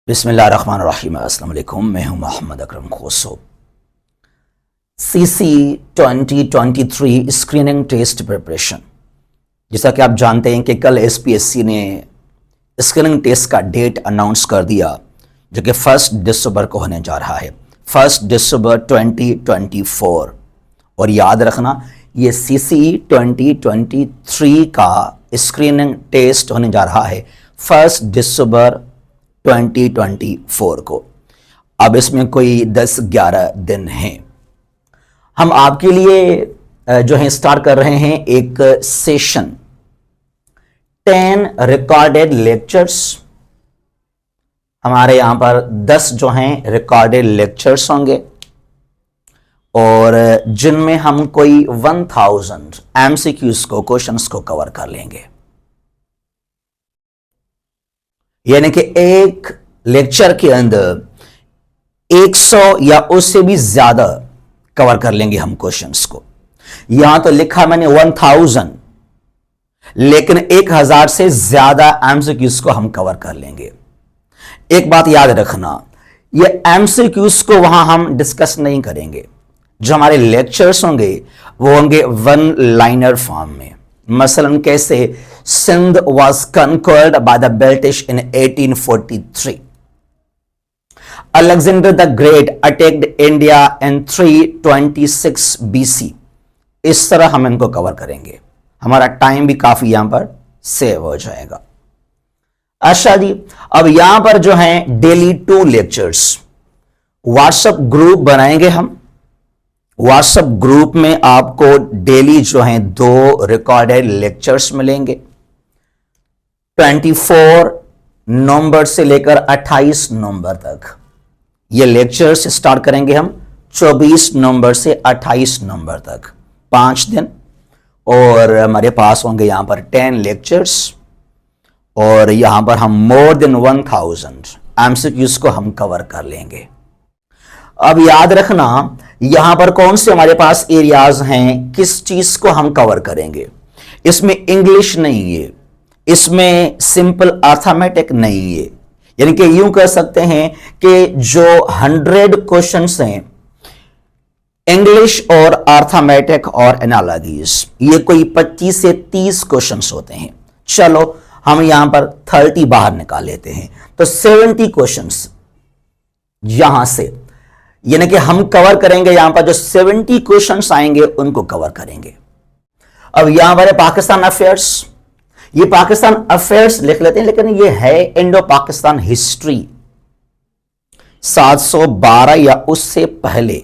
बिस्मिल्लाहिर्रहमानिर्रहीम। अस्सलाम वालेकुम। मैं हूं Mohammad Akram Khoso. CC 2023 screening test preparation, जैसा कि आप जानते हैं कि कल एसपीएससी ने स्क्रीनिंग टेस्ट का डेट अनाउंस कर दिया, जो कि 1 दिसंबर को होने जा रहा है, 1 दिसंबर 2024। और याद रखना, ये सीसी 2023 का स्क्रीनिंग टेस्ट होने जा रहा है 1 दिसंबर 2024 को। अब इसमें कोई 10-11 दिन हैं। हम आपके लिए जो है स्टार्ट कर रहे हैं एक सेशन, 10 रिकॉर्डेड लेक्चर्स। हमारे यहां पर 10 जो हैं रिकॉर्डेड लेक्चर्स होंगे और जिनमें हम कोई 1000 एमसीक्यूज को, क्वेश्चंस को कवर कर लेंगे। यानी कि एक लेक्चर के अंदर 100 या उससे भी ज्यादा कवर कर लेंगे हम क्वेश्चंस को। यहां तो लिखा मैंने 1000, लेकिन 1000 से ज्यादा एमसीक्यूज को हम कवर कर लेंगे। एक बात याद रखना, ये एमसीक्यूज को वहां हम डिस्कस नहीं करेंगे। जो हमारे लेक्चर्स होंगे वो होंगे 1 लाइनर फॉर्म में। मसलन कैसे, Sindh was conquered by the British in 1843. Alexander the Great attacked India in 326 BC. इस तरह हम इनको कवर करेंगे। हमारा टाइम भी काफी यहां पर सेव हो जाएगा। अच्छा जी, अब यहां पर जो है डेली 2 लेक्चर्स, व्हाट्सएप ग्रुप बनाएंगे हम। व्हाट्सएप ग्रुप में आपको डेली जो है 2 रिकॉर्डेड लेक्चर्स मिलेंगे। 24 नवंबर से लेकर 28 नवंबर तक ये लेक्चर्स स्टार्ट करेंगे हम 24 नवंबर से 28 नवंबर तक, 5 दिन। और हमारे पास होंगे यहां पर 10 लेक्चर्स और यहां पर हम मोर देन 1000 एमसीक्यूज को हम कवर कर लेंगे। अब याद रखना, यहां पर कौन से हमारे पास एरियाज हैं, किस चीज को हम कवर करेंगे। इसमें इंग्लिश नहीं है, इसमें सिंपल अर्थमेटिक नहीं है। यानी कि यूं कह सकते हैं कि जो 100 क्वेश्चंस हैं इंग्लिश और अर्थमेटिक और एनालॉजीज, ये कोई 25 से 30 क्वेश्चंस होते हैं। चलो हम यहां पर 30 बाहर निकाल लेते हैं, तो 70 क्वेश्चंस यहां से, यानी कि हम कवर करेंगे। यहां पर जो 70 क्वेश्चंस आएंगे उनको कवर करेंगे। अब यहां पर पाकिस्तान अफेयर्स, ये पाकिस्तान अफेयर्स लिख लेते हैं, लेकिन ये है इंडो पाकिस्तान हिस्ट्री 712 या उससे पहले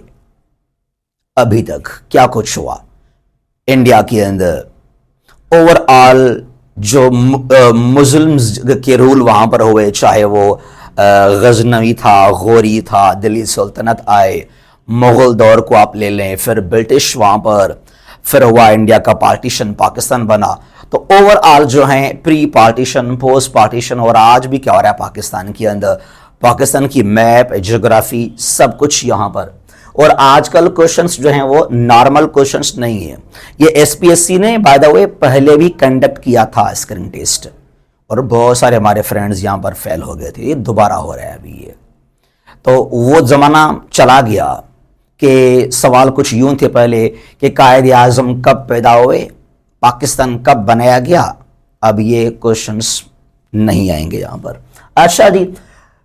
अभी तक क्या कुछ हुआ इंडिया के अंदर। ओवरऑल जो मुस्लिम्स के रूल वहां पर हुए, चाहे वो गजनवी था, गौरी था, दिल्ली सुल्तनत आए, मुगल दौर को आप ले लें, फिर ब्रिटिश वहां पर, फिर हुआ इंडिया का पार्टीशन, पाकिस्तान बना। तो ओवरऑल जो है प्री पार्टीशन, पोस्ट पार्टीशन और आज भी क्या हो रहा है पाकिस्तान के अंदर, पाकिस्तान की मैप, ज्योग्राफी, सब कुछ यहां पर। और आजकल क्वेश्चंस जो हैं वो नॉर्मल क्वेश्चंस नहीं है। ये एसपीएससी ने बाय द वे पहले भी कंडक्ट किया था स्क्रीनिंग टेस्ट, और बहुत सारे हमारे फ्रेंड्स यहां पर फेल हो गए थे। ये दोबारा हो रहा है अभी ये। तो वो जमाना चला गया कि सवाल कुछ यूं थे पहले कि कायद आजम कब पैदा हुए, पाकिस्तान कब बनाया गया। अब ये क्वेश्चंस नहीं आएंगे यहां पर। अच्छा जी,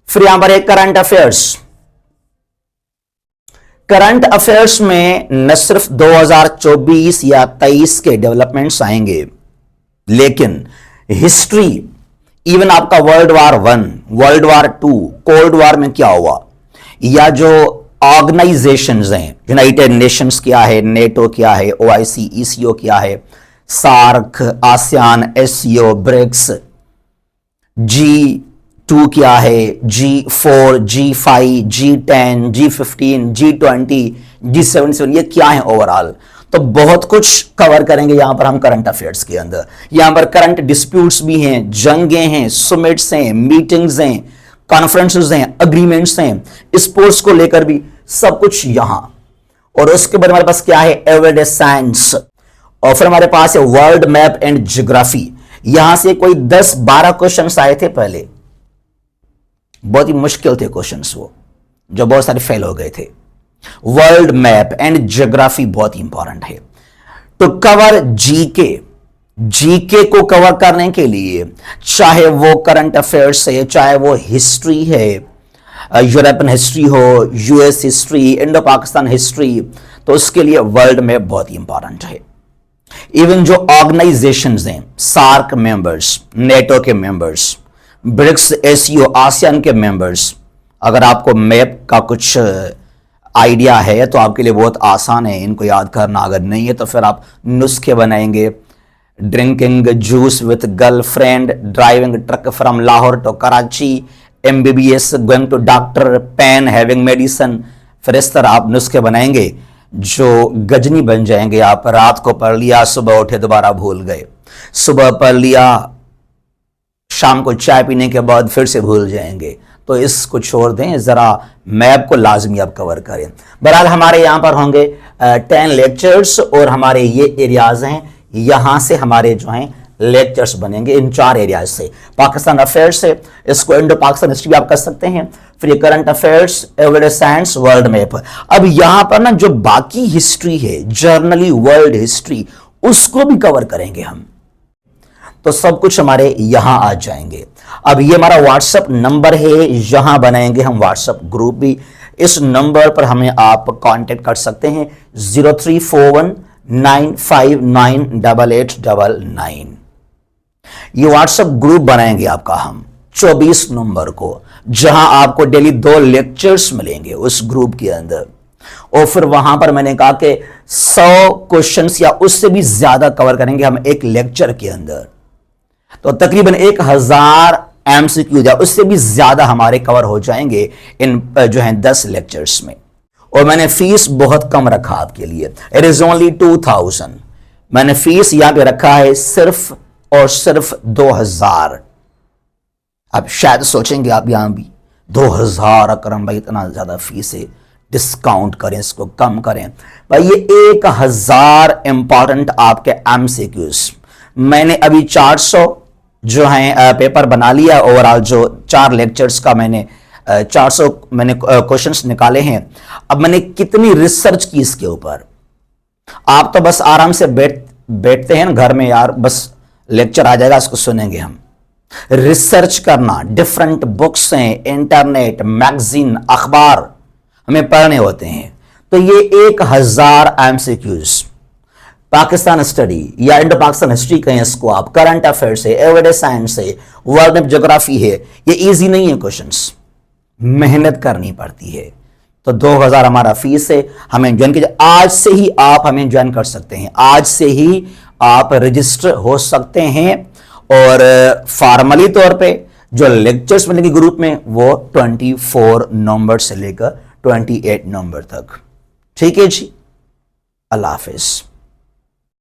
फिर यहां पर एक करंट अफेयर्स। करंट अफेयर्स में न सिर्फ 2024 या 23 के डेवलपमेंट्स आएंगे, लेकिन हिस्ट्री, इवन आपका world war 1, world war 2, cold war में क्या हुआ, या जो ऑर्गेनाइजेशंस हैं, यूनाइटेड नेशंस क्या है, नेटो क्या है, ओआईसी, ईसीओ क्या है, SAARC, ASEAN, SCO, BRICS, G2 क्या है, G4, G5, G10, G15, G20, G77, ये क्या है ओवरऑल। तो बहुत कुछ कवर करेंगे यहां पर हम करंट अफेयर्स के अंदर। यहां पर करंट डिस्प्यूट्स भी हैं, जंगें हैं, समिट्स हैं, मीटिंग्स हैं, कॉन्फ्रेंसेस हैं, अग्रीमेंट्स हैं, स्पोर्ट्स को लेकर भी सब कुछ यहां। और उसके बाद हमारे पास क्या है, एवरीडे साइंस। और फिर हमारे पास है वर्ल्ड मैप एंड ज्योग्राफी। यहां से कोई 10-12 क्वेश्चन आए थे पहले, बहुत ही मुश्किल थे क्वेश्चंस वो, जो बहुत सारे फेल हो गए थे। वर्ल्ड मैप एंड ज्योग्राफी बहुत इंपॉर्टेंट है। टू कवर जीके, जीके को कवर करने के लिए, चाहे वो करंट अफेयर्स है, चाहे वो हिस्ट्री है, यूरोपियन हिस्ट्री हो, US history, Indo Pakistan history, तो उसके लिए वर्ल्ड मैप बहुत ही इंपॉर्टेंट है। इवन जो ऑर्गेनाइजेशंस हैं, सार्क मेंबर्स, नेटो के मेंबर्स, ब्रिक्स, एसईओ, आसियान के मेंबर्स, अगर आपको मैप का कुछ आइडिया है तो आपके लिए बहुत आसान है इनको याद करना। अगर नहीं है तो फिर आप नुस्खे बनाएंगे। Drinking juice with girlfriend, driving truck from Lahore to Karachi, MBBS, going to doctor, pain, having medicine. फिर इस तरह आप नुस्खे बनाएंगे जो गजनी बन जाएंगे। आप रात को पढ़ लिया, सुबह उठे दोबारा भूल गए, सुबह पढ़ लिया, शाम को चाय पीने के बाद फिर से भूल जाएंगे। तो इसको छोड़ दें, जरा मैप को लाजमी आप कवर करें। बहरहाल हमारे यहाँ पर होंगे 10 लेक्चर्स और हमारे ये एरियाज हैं, यहाँ से हमारे जो हैं लेक्चर्स बनेंगे इन 4 एरियाज से। पाकिस्तान अफेयर्स से, इसको इंडो पाकिस्तान हिस्ट्री भी आप कर सकते हैं, फिर ये current affairs, everyday science, world map. अब यहां पर ना जो बाकी हिस्ट्री है, जर्नली वर्ल्ड हिस्ट्री, उसको भी कवर करेंगे हम, तो सब कुछ हमारे यहां आ जाएंगे। अब ये हमारा व्हाट्सएप नंबर है, यहां बनाएंगे हम व्हाट्सएप ग्रुप भी। इस नंबर पर हमें आप कांटेक्ट कर सकते हैं 0341959889। ये व्हाट्सएप ग्रुप बनाएंगे आपका हम 24 नंबर को, जहां आपको डेली 2 लेक्चर्स मिलेंगे उस ग्रुप के अंदर। और फिर वहां पर मैंने कहा कि 100 क्वेश्चंस या उससे भी ज्यादा कवर करेंगे हम एक लेक्चर के अंदर। तो तकरीबन 1000 एमसीक्यू या उससे भी ज्यादा हमारे कवर हो जाएंगे इन जो है 10 लेक्चर्स में। और मैंने फीस बहुत कम रखा आपके लिए, इट इज ओनली 2000। मैंने फीस यहां पे रखा है सिर्फ और सिर्फ 2000। अब शायद सोचेंगे आप यहां भी 2000 अकरम भाई इतना ज्यादा फीस है, डिस्काउंट करें, इसको कम करें। भाई ये 1000 इंपॉर्टेंट आपके एमसीक्यूज, मैंने अभी 400 जो हैं पेपर बना लिया। ओवरऑल जो 4 लेक्चर्स का मैंने 400 मैंने क्वेश्चंस निकाले हैं। अब मैंने कितनी रिसर्च की इसके ऊपर, आप तो बस आराम से बैठते हैं ना घर में, यार बस लेक्चर आ जाएगा, इसको सुनेंगे हम। रिसर्च करना, डिफरेंट बुक्स हैं, इंटरनेट, मैगजीन, अखबार हमें पढ़ने होते हैं। तो ये 1000 एमसीक्यूज, पाकिस्तान स्टडी या इंडो पाकिस्तान हिस्ट्री कहें इसको आप, करंट अफेयर्स है, एवरीडे साइंस है, वर्ल्ड मैप ज्योग्राफी है, ये इजी नहीं है क्वेश्चंस, मेहनत करनी पड़ती है। तो 2000 हमारा फीस है, हमें ज्वाइन कीजिए। आज से ही आप हमें ज्वाइन कर सकते हैं, आज से ही आप रजिस्टर हो सकते हैं। और फॉर्मली तौर पे जो लेक्चर्स मिलेंगे ग्रुप में वो 24 नवंबर से लेकर 28 नवंबर तक। ठीक है जी, अल्लाह हाफिज।